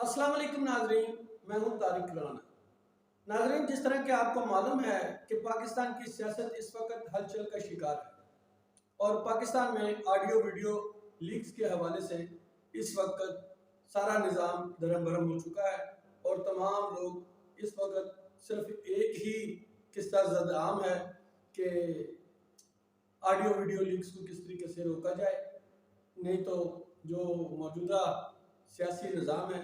अस्सलाम वालेकुम नाजरीन, मैं हूं तारिक राना। नाजरीन, जिस तरह के आपको मालूम है कि पाकिस्तान की सियासत इस वक्त हलचल का शिकार है और पाकिस्तान में ऑडियो वीडियो लीक्स के हवाले से इस वक्त सारा निज़ाम धर्म भरम हो चुका है और तमाम लोग इस वक्त सिर्फ एक ही किस्सा ज़द आम है कि ऑडियो वीडियो लीक्स को किस तरीके से रोका जाए, नहीं तो जो मौजूदा सियासी निज़ाम है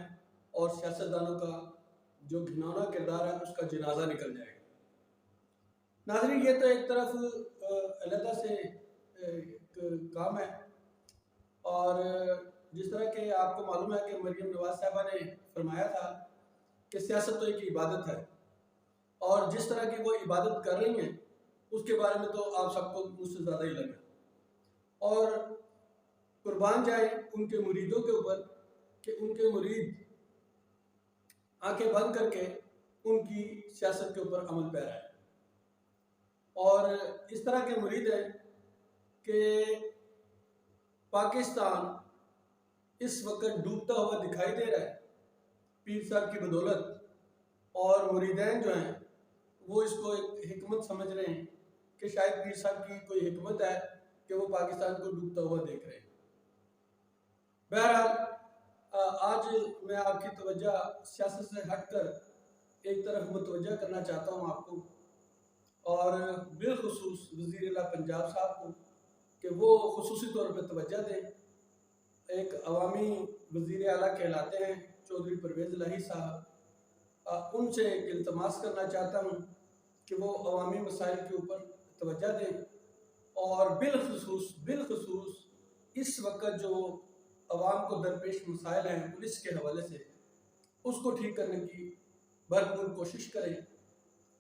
और सियासतदानों का जो घिनौना किरदार है उसका जनाजा निकल जाएगा। नाज़रीन, ये तो एक तरफ अलहदा से एक काम है और जिस तरह के आपको मालूम है कि मरियम नवाज साहबा ने फरमाया था कि सियासत तो एक इबादत है और जिस तरह की वो इबादत कर रही हैं उसके बारे में तो आप सबको मुझसे ज़्यादा ही लगे और कुर्बान जाए उनके मुरीदों के ऊपर कि उनके मुरीद आंखें बंद करके उनकी सियासत के ऊपर अमल पैरा है और इस तरह के मुरीद हैं कि पाकिस्तान इस वक्त डूबता हुआ दिखाई दे रहा है पीर साहब की बदौलत, और मुरीदैन जो हैं वो इसको एक हिकमत समझ रहे हैं कि शायद पीर साहब की कोई हिकमत है कि वो पाकिस्तान को डूबता हुआ देख रहे हैं। बहरहाल, आज मैं आपकी तवज्जो सियासत से हटकर एक तरफ मुतवज्जा करना चाहता हूँ आपको और बिलखुसूस वज़ीर आला पंजाब साहब को कि वो खुसूसी तौर पर तवज्जो दें। एक अवामी वज़ीर आला कहलाते हैं चौधरी परवेज़ इलाही साहब, उनसे एक इल्तमास करना चाहता हूँ कि वो अवामी मसाइल के ऊपर तवज्जो दें और बिलखुसूस इस वक्त जो अवाम को दरपेश मसाइल हैं पुलिस के हवाले से, उसको ठीक करने की भरपूर कोशिश करें।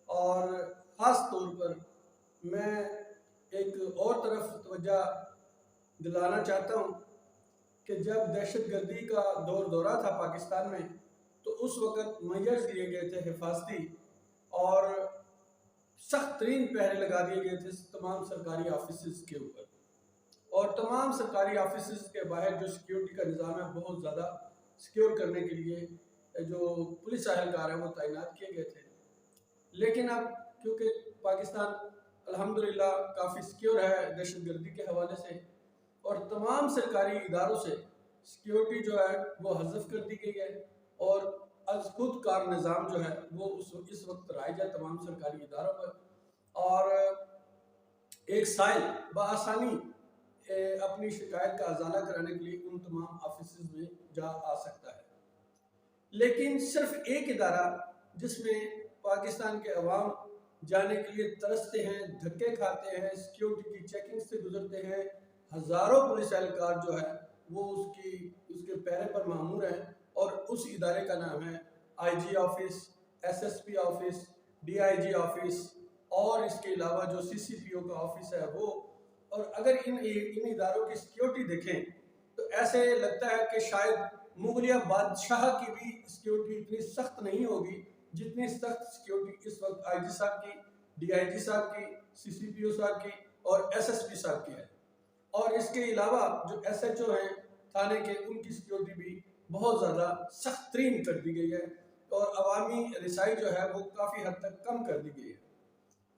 और ख़ास तौर पर मैं एक और तरफ तवज्जो दिलाना चाहता हूँ कि जब दहशतगर्दी का दौरा था पाकिस्तान में तो उस वक़्त मेजर्स लिए गए थे हिफाजती और सख्त तरीन पहरे लगा दिए गए थे तमाम सरकारी ऑफिस के ऊपर और तमाम सरकारी ऑफिस के बाहर जो सिक्योरिटी का निज़ाम है बहुत ज़्यादा सिक्योर करने के लिए जो पुलिस एहलकार है वो तैनात किए गए थे। लेकिन अब क्योंकि पाकिस्तान अल्हम्दुलिल्लाह काफ़ी सिक्योर है दहशतगर्दी के हवाले से और तमाम सरकारी इदारों से सिक्योरिटी जो है वो हज़फ कर दी गई है और अज खुद कार निज़ाम जो है वो इस वक्त राइज है तमाम सरकारी इदारों पर और एक साइल बआसानी अपनी शिकायत का अजाला कराने के लिए उन तमाम ऑफिस में जा आ सकता है। लेकिन सिर्फ एक इदारा जिसमें पाकिस्तान के अवाम जाने के लिए तरसते हैं, धक्के खाते हैं, सिक्योरिटी की चेकिंग से गुजरते हैं, हज़ारों पुलिस एहलकार जो है वो उसके पैरे पर मामूर हैं और उस इदारे का नाम है IG office, SSP office, DIG office और इसके अलावा जो CCPO का ऑफिस है वो। और अगर इन इदारों की सिक्योरिटी देखें तो ऐसे लगता है कि शायद मुगलिया बादशाह की भी सिक्योरिटी इतनी सख्त नहीं होगी जितनी सख्त सिक्योरिटी इस वक्त IG साहब की, DIG साहब की, CCPO साहब की और SSP साहब की है। और इसके अलावा जो SHO हैं थाने के, उनकी सिक्योरिटी भी बहुत ज़्यादा सख्त तरीन कर दी गई है और अवामी रिसाई जो है वो काफ़ी हद तक कम कर दी गई है।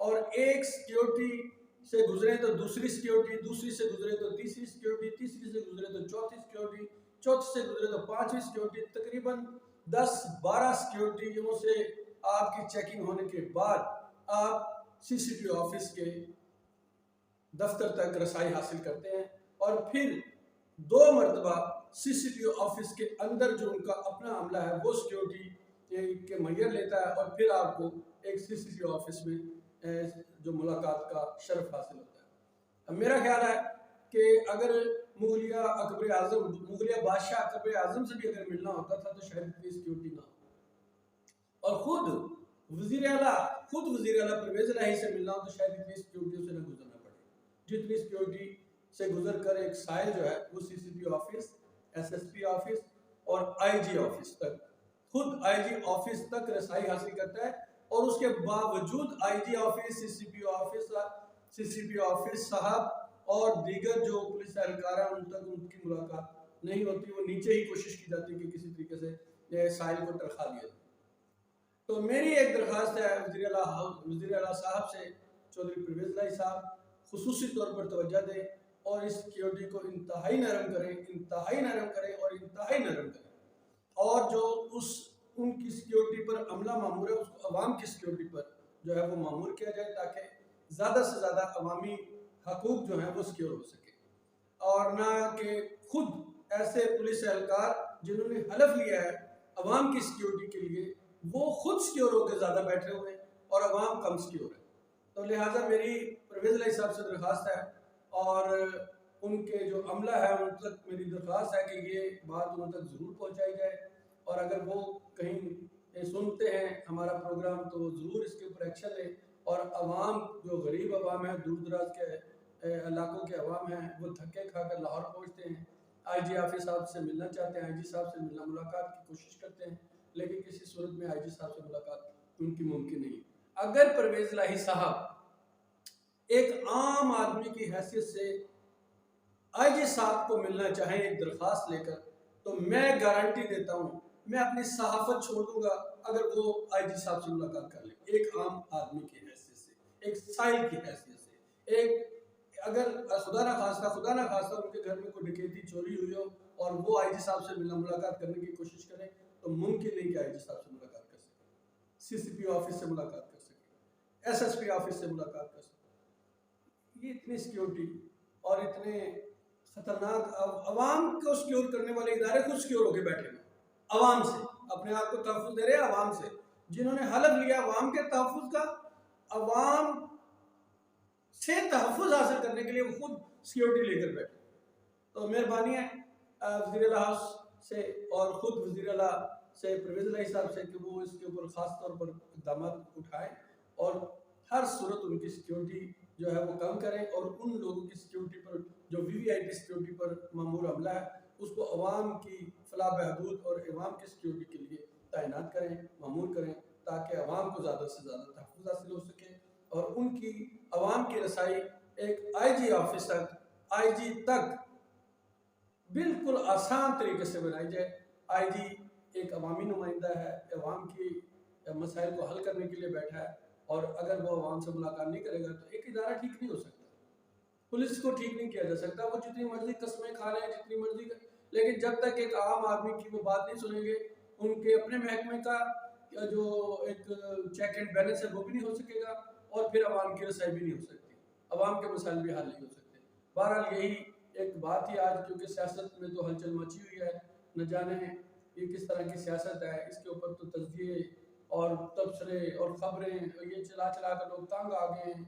और एक सिक्योरिटी से गुजरे तो दूसरी सिक्योरिटी, दूसरी से गुजरे तो तीसरी सिक्योरिटी, तीसरी से गुजरे तो चौथी सिक्योरिटी, चौथी से गुजरे तो पांचवी सिक्योरिटी, तकरीबन 10-12 सिक्योरिटियों से आपकी चेकिंग होने के बाद आप CCPO ऑफिस के दफ्तर तक रसाई हासिल करते हैं और फिर 2 मरतबा CCPO ऑफिस के अंदर जो उनका अपना अमला है वो सिक्योरिटी के मैयर लेता है और फिर आपको एक CCPO ऑफिस में जो मुलाकात का शर्फ हासिल होता है। अब मेरा ख्याल है कि अगर मुगलिया बादशाह अकबर आज़म से भी अगर मिलना होता था तो शायद इतनी सिक्योरिटी ना हो और खुद वज़ीर आला परवेज़ इलाही से मिलना हो तो शायद इतनी सिक्योरिटी से न गुजरना पड़े जितनी सिक्योरिटी से गुजर कर एक साइल जो है वो CCPO ऑफिस, SSP ऑफिस और IG ऑफिस तक, खुद IG ऑफिस तक रसाई हासिल करता है और उसके बावजूद IG ऑफिस, CCPO ऑफिस साहब और दीगर जो पुलिस एहलकार हैं उन तक उनकी मुलाकात नहीं होती। वो नीचे ही कोशिश की जाती है कि किसी तरीके से نے ساحل کو ترخا دیا۔ تو میری ایک درخواست ہے وزیر اعلیٰ صاحب سے، چودھری پرویز الہی صاحب خصوصی طور پر توجہ دیں اور اس سیکیورٹی کو انتہائی نرم کریں اور انتہائی نرم کریں، اور جو ان کی سیکیورٹی پر عملہ معمور ہے اس کو عوام کی سیکیورٹی پر جو ہے وہ معمور کیا جائے، تاکہ زیادہ سے زیادہ عوامی حقوق جو ہیں وہ سیکیور ہو سکے، اور نہ کہ خود ایسے پولیس اہلکار جنہوں نے حلف لیا ہے عوام کی سیکیورٹی کے لیے، وہ خود سیکیور ہو کے زیادہ بیٹھے ہوئے اور عوام کم سیکیور ہے۔ تو لہٰذا میری پرویز الہی صاحب سے درخواست ہے، اور ان کے جو عملہ ہے ان تک میری درخواست ہے کہ یہ بات ان تک ضرور پہنچائی جائے، اور اگر وہ کہیں سنتے ہیں ہمارا پروگرام تو ضرور اس کے اوپر ایکشن لیں، اور عوام جو غریب عوام ہے، دور دراز کے علاقوں کے عوام ہیں، وہ دھکے کھا کر لاہور پہنچتے ہیں، آئی جی آفس صاحب سے ملنا چاہتے ہیں، آئی جی صاحب سے ملاقات کی کوشش کرتے ہیں، لیکن کسی صورت میں آئی جی صاحب سے ملاقات ان کی ممکن نہیں۔ اگر پرویز الہی صاحب ایک عام آدمی کی حیثیت سے آئی جی صاحب کو ملنا چاہیں ایک درخواست لے کر، تو میں گارنٹی دیتا ہوں میں اپنی صحافت چھوڑ دوں گا اگر وہ آئی جی صاحب سے ملاقات کر لیں، ایک عام آدمی کی حیثیت سے، ایک سائل کی حیثیت سے، اگر خدا نہ خواستہ ان کے گھر میں کوئی ڈکیتی چوری ہوئی ہو اور وہ آئی جی صاحب سے ملاقات کرنے کی کوشش کریں، تو ممکن نہیں کہ آئی جی صاحب سے ملاقات کر سکے، سی سی پی او آفس سے ملاقات کر سکے، ایس ایس پی آفس سے ملاقات کر سکے۔ یہ اتنی سیکیورٹی اور اتنے خطرناک، عوام کو سیکیور کرنے والے ادارے خود سیکیور ہو کے بیٹھے ہیں، عوام سے اپنے آپ کو تحفظ دے رہے ہیں، عوام سے جنہوں نے حلف لیا عوام کے تحفظ کا، عوام سے تحفظ حاصل کرنے کے لیے وہ خود سیکیورٹی لے کر بیٹھے۔ تو مہربانی ہے وزیر اعلیٰ سے اور خود وزیر اعلیٰ سے پرویز الہی صاحب سے کہ وہ اس کے اوپر خاص طور پر اقدامات اٹھائیں اور ہر صورت ان کی سیکیورٹی جو ہے وہ کم کریں، اور ان لوگوں کی سیکیورٹی پر جو وی وی آئی پی سیکیورٹی پر معمور عملہ ہے اس کو عوام کی فلاح بہبود اور عوام کی سیکیورٹی کے لیے تعینات کریں، معمور کریں، تاکہ عوام کو زیادہ سے زیادہ تحفظ حاصل ہو سکے، اور ان کی عوام کی رسائی ایک آئی جی آفس تک، آئی جی تک بالکل آسان طریقے سے بنائی جائے۔ آئی جی ایک عوامی نمائندہ ہے، عوام کی مسائل کو حل کرنے کے لیے بیٹھا ہے، اور اگر وہ عوام سے ملاقات نہیں کرے گا تو ایک ادارہ ٹھیک نہیں ہو سکتا، پولیس کو ٹھیک نہیں کیا جا سکتا، وہ جتنی مرضی قسمیں کھا لیں، جتنی مرضی، لیکن جب تک ایک عام آدمی کی وہ بات نہیں سنیں گے، ان کے اپنے محکمے کا جو ایک چیک اینڈ بیلنس ہے وہ بھی نہیں ہو سکے گا، اور پھر عوام کی رسائی بھی نہیں ہو سکتی، عوام کے مسائل بھی حل نہیں ہو سکتے۔ بہرحال یہی ایک بات ہی آج، کیونکہ سیاست میں تو ہلچل مچی ہوئی ہے، نہ جانے یہ کس طرح کی سیاست ہے، اس کے اوپر تو تجزیے اور تبصرے اور خبریں یہ چلا چلا کر لوگ تنگ آ گئے ہیں،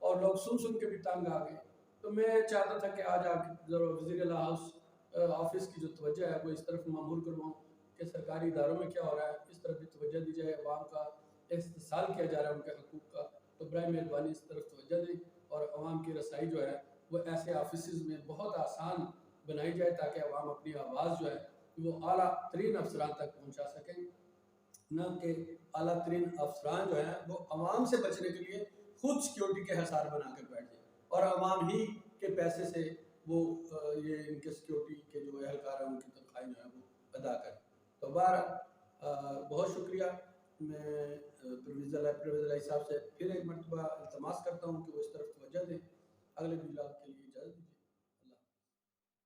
اور لوگ سن کے بھی تنگ آ گئے۔ تو میں چاہتا تھا کہ آج آپ ذرا وزیر اعلیٰ آفس کی جو توجہ ہے وہ اس طرف معمور کرواؤں کہ سرکاری اداروں میں کیا ہو رہا ہے، اس طرف بھی توجہ دی جائے، عوام کا استحصال کیا جا رہا ہے ان کے حقوق کا، تو برائے مہربانی اس طرف توجہ دیں، اور عوام کی رسائی جو ہے وہ ایسے آفیسز میں بہت آسان بنائی جائے تاکہ عوام اپنی آواز جو ہے وہ اعلیٰ ترین افسران تک پہنچا سکیں، نہ کہ اعلیٰ ترین افسران جو ہیں وہ عوام سے بچنے کے لیے خود سیکیورٹی کے حصار بنا کر بیٹھ جائیں، اور عوام ہی کے پیسے سے وہ یہ ان کے سیکیورٹی کے جو اہلکار ہیں ان کی تنخواہیں جو ہیں وہ ادا کریں۔ تو بہرحال بہت شکریہ، میں پرویز الہی صاحب سے پھر ایک مرتبہ التماس کرتا ہوں کہ وہ اس طرف توجہ دیں۔ اگلے